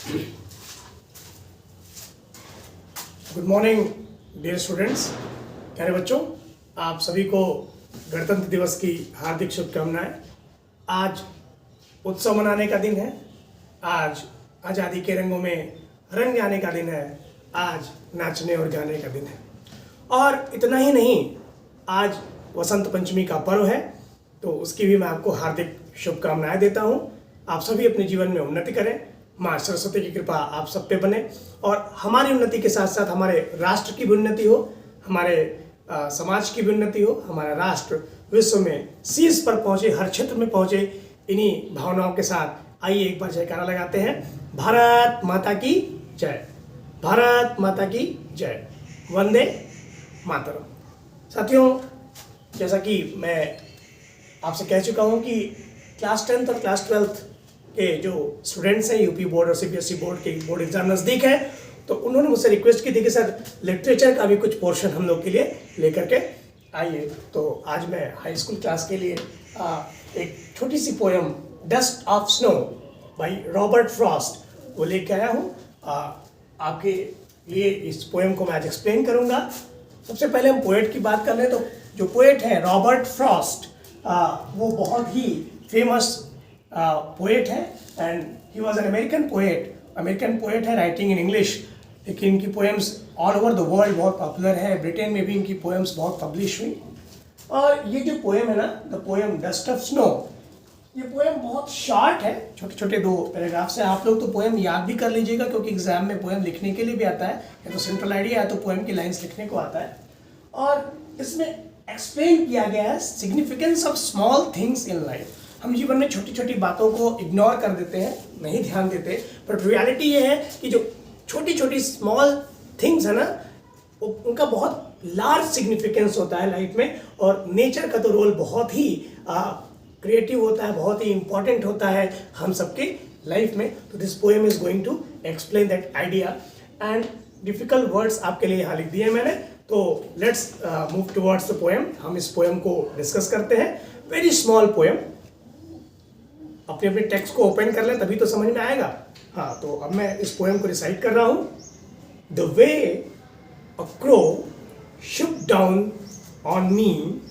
Good morning dear students. प्यारे बच्चों, आप सभी को गणतंत्र दिवस की हार्दिक शुभकामनाएं। आज उत्सव मनाने का दिन है, आज आज़ादी के रंगों में रंग जाने का दिन है, आज नाचने और गाने का दिन है। और इतना ही नहीं, आज वसंत पंचमी का पर्व है, तो उसकी भी मैं आपको हार्दिक शुभकामनाएं देता हूँ। आप सभी अपने जीवन में उन्नति करें, माँ सरस्वती की कृपा आप सब पे बने और हमारी उन्नति के साथ साथ हमारे राष्ट्र की भी उन्नति हो, हमारे समाज की भी उन्नति हो, हमारा राष्ट्र विश्व में शीर्ष पर पहुँचे, हर क्षेत्र में पहुँचे। इन्हीं भावनाओं के साथ आइए एक बार जयकारा लगाते हैं। भारत माता की जय, भारत माता की जय, वंदे मातरम। साथियों, जैसा कि मैं आपसे कह चुका हूँ कि क्लास 10th और क्लास 12th के जो स्टूडेंट्स हैं, यूपी बोर्ड और सीबीएसई बोर्ड के बोर्ड एग्जाम नज़दीक है, तो उन्होंने मुझसे रिक्वेस्ट की थी कि सर लिटरेचर का भी कुछ पोर्शन हम लोग के लिए लेकर के आइए। तो आज मैं हाई स्कूल क्लास के लिए एक छोटी सी poem Dust of Snow by Robert Frost वो लेके आया हूँ। आपके लिए इस पोएम को मैं आज एक्सप्लेन करूँगा। सबसे पहले हम पोएट की बात कर लें तो जो पोएट है रॉबर्ट फ्रॉस्ट, वो बहुत ही फेमस पोएट है and he was an American poet है, राइटिंग इन इंग्लिश। लेकिन इनकी poems all over the world बहुत पॉपुलर है, ब्रिटेन में भी इनकी पोएम्स बहुत पब्लिश हुई। और ये जो पोएम है ना, the poem Dust of snow, ये पोएम बहुत शॉर्ट है, छोटे छोटे 2 पैराग्राफ से। आप लोग तो पोएम याद भी कर लीजिएगा, क्योंकि एग्जाम में पोएम लिखने के लिए भी आता है, या तो सेंट्रल आइडिया है तो पोएम की लाइन्स लिखने को आता है। और इसमें एक्सप्लेन किया गया है significance of small things in life. हम जीवन में छोटी छोटी बातों को इग्नोर कर देते हैं, नहीं ध्यान देते, बट रियलिटी ये है कि जो छोटी छोटी स्मॉल थिंग्स है ना, उनका बहुत लार्ज सिग्निफिकेंस होता है लाइफ में। और नेचर का तो रोल बहुत ही क्रिएटिव होता है, बहुत ही इंपॉर्टेंट होता है हम सबके लाइफ में। तो this poem is going to explain that idea and difficult words आपके लिए यहाँ लिख दिए मैंने। तो let's move towards the poem. हम इस पोएम को डिस्कस करते हैं। वेरी स्मॉल पोएम, अपने अपने टेक्स्ट को ओपन कर लें तभी तो समझ में आएगा। हाँ, तो अब मैं इस पोएम को रिसाइट कर रहा हूँ। The way a crow shook down on me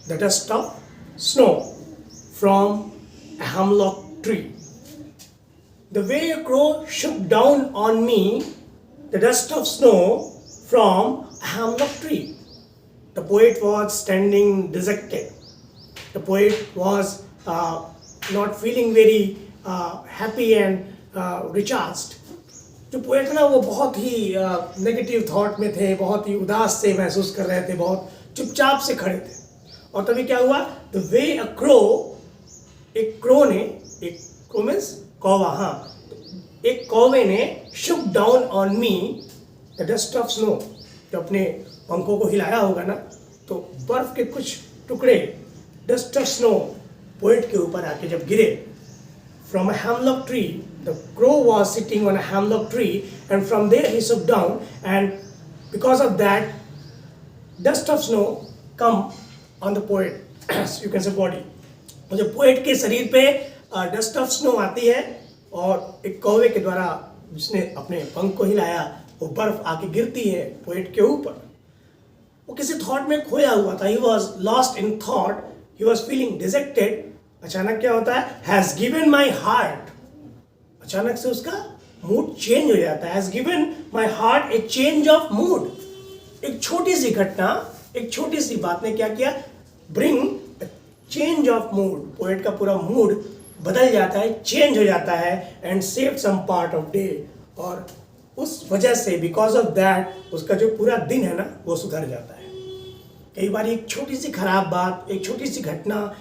the dust of snow from a hemlock tree. The way a crow shook down on me the dust of snow from a hemlock tree. The poet was standing dejected. The poet was not feeling very happy and recharged. जो poet ना, वो बहुत ही negative thought में थे, बहुत ही उदास से महसूस कर रहे थे, बहुत चुपचाप से खड़े थे। और तभी क्या हुआ? द वे अ क्रो, एक क्रो ने, एक क्रो मीन्स कौवा, हाँ, एक कौवे ने शुक down on me the dust of snow, जो अपने पंखों को हिलाया होगा ना, तो बर्फ के कुछ टुकड़े डस्ट ऑफ स्नो पोएट के ऊपर आके जब गिरे। From a hemlock tree, the crow was sitting on a hemlock tree, and from there he shook down, and because of that, dust of snow come on the poet, you can say body. तो जब poet के शरीर पे dust of snow आती है और एक कौवे के द्वारा जिसने अपने पंख को हिलाया, वो बर्फ आके गिरती है पोएट के ऊपर। वो किसी थॉट में खोया हुआ था, he was lost in thought, he was feeling dejected। अचानक क्या होता है? हैज गिवन माई हार्ट, अचानक से उसका मूड चेंज हो जाता है। Has given my heart A change of mood. एक छोटी सी घटना, एक छोटी सी बात ने क्या किया? Bring change of mood. Poet का पूरा मूड बदल जाता है, चेंज हो जाता है, and save some part of day. और उस वजह से, बिकॉज ऑफ दैट, उसका जो पूरा दिन है ना, वो सुधर जाता है। कई बार एक छोटी सी खराब बात, एक छोटी सी घटना,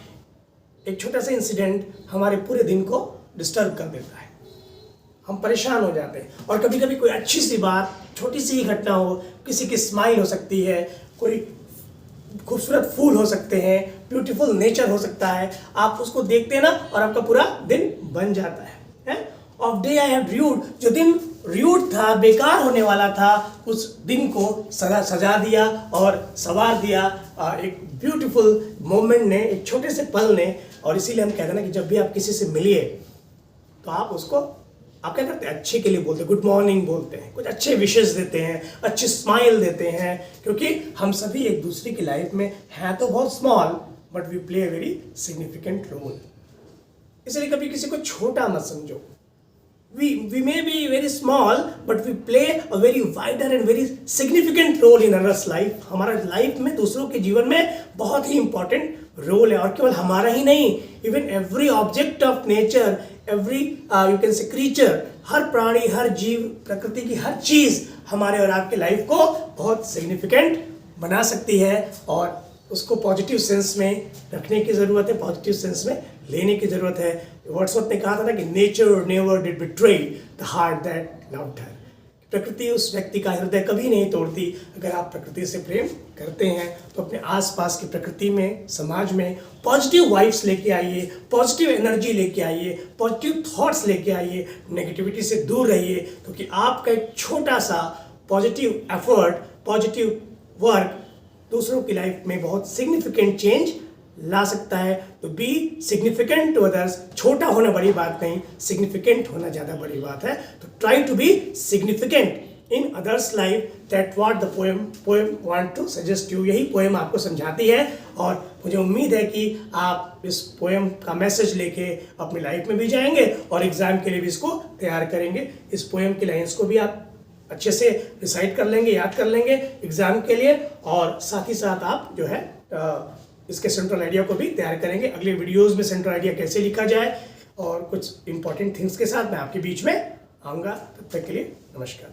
एक छोटा सा इंसिडेंट हमारे पूरे दिन को डिस्टर्ब कर देता है, हम परेशान हो जाते हैं। और कभी कभी कोई अच्छी सी बात, छोटी सी ही घटना हो, किसी की स्माइल हो सकती है, कोई खूबसूरत फूल हो सकते हैं, ब्यूटीफुल नेचर हो सकता है, आप उसको देखते हैं ना और आपका पूरा दिन बन जाता है। Of day I have rude, जो दिन र्यूड था, बेकार होने वाला था, उस दिन को सजा दिया और संवार दिया एक ब्यूटीफुल मोमेंट ने, एक छोटे से पल ने। और इसीलिए हम कहते हैं ना कि जब भी आप किसी से मिलिए तो आप उसको आप क्या करते हैं, अच्छे के लिए बोलते हैं, गुड मॉर्निंग बोलते हैं, कुछ अच्छे विशेस देते हैं, अच्छी स्माइल देते हैं, क्योंकि हम सभी एक दूसरे की लाइफ में हैं तो बहुत small, but we play a very significant role. इसलिए कभी किसी को छोटा मत समझो। we may be very small, but we play a very wider and very significant role in others' life। हमारा लाइफ में, दूसरों के जीवन में बहुत ही इंपॉर्टेंट रोल है। और केवल हमारा ही नहीं, even every object of nature, every you can say creature, हर प्राणी, हर जीव, प्रकृति की हर चीज हमारे और आपके लाइफ को बहुत सिग्निफिकेंट बना सकती है। और उसको पॉजिटिव सेंस में रखने की ज़रूरत है, पॉजिटिव सेंस में लेने की ज़रूरत है। वर्ड्सवर्थ ने कहा था ना कि nature never did betray the heart that loved her. प्रकृति उस व्यक्ति का हृदय कभी नहीं तोड़ती। अगर आप प्रकृति से प्रेम करते हैं तो अपने आसपास की प्रकृति में, समाज में पॉजिटिव वाइब्स लेके आइए, पॉजिटिव एनर्जी लेके आइए, पॉजिटिव थॉट्स लेके आइए, नेगेटिविटी से दूर रहिए, क्योंकि आपका एक छोटा सा पॉजिटिव एफर्ट, पॉजिटिव वर्क दूसरों की लाइफ में बहुत सिग्निफिकेंट चेंज ला सकता है। तो बी सिग्निफिकेंट टू अदर्स। छोटा होना बड़ी बात नहीं, सिग्निफिकेंट होना ज़्यादा बड़ी बात है। तो try to be significant in others life, that what the poem want to suggest you. यही पोएम आपको समझाती है। और मुझे उम्मीद है कि आप इस पोएम का मैसेज लेके अपनी लाइफ में भी जाएंगे और एग्जाम के लिए भी इसको तैयार करेंगे। इस पोएम की लाइन्स को भी आप अच्छे से रिसाइट कर लेंगे, याद कर लेंगे एग्जाम के लिए, और साथ ही साथ आप जो है इसके सेंट्रल आइडिया को भी तैयार करेंगे। अगले वीडियोस में सेंट्रल आइडिया कैसे लिखा जाए और कुछ इंपॉर्टेंट थिंग्स के साथ मैं आपके बीच में आऊँगा। तब तक के लिए नमस्कार।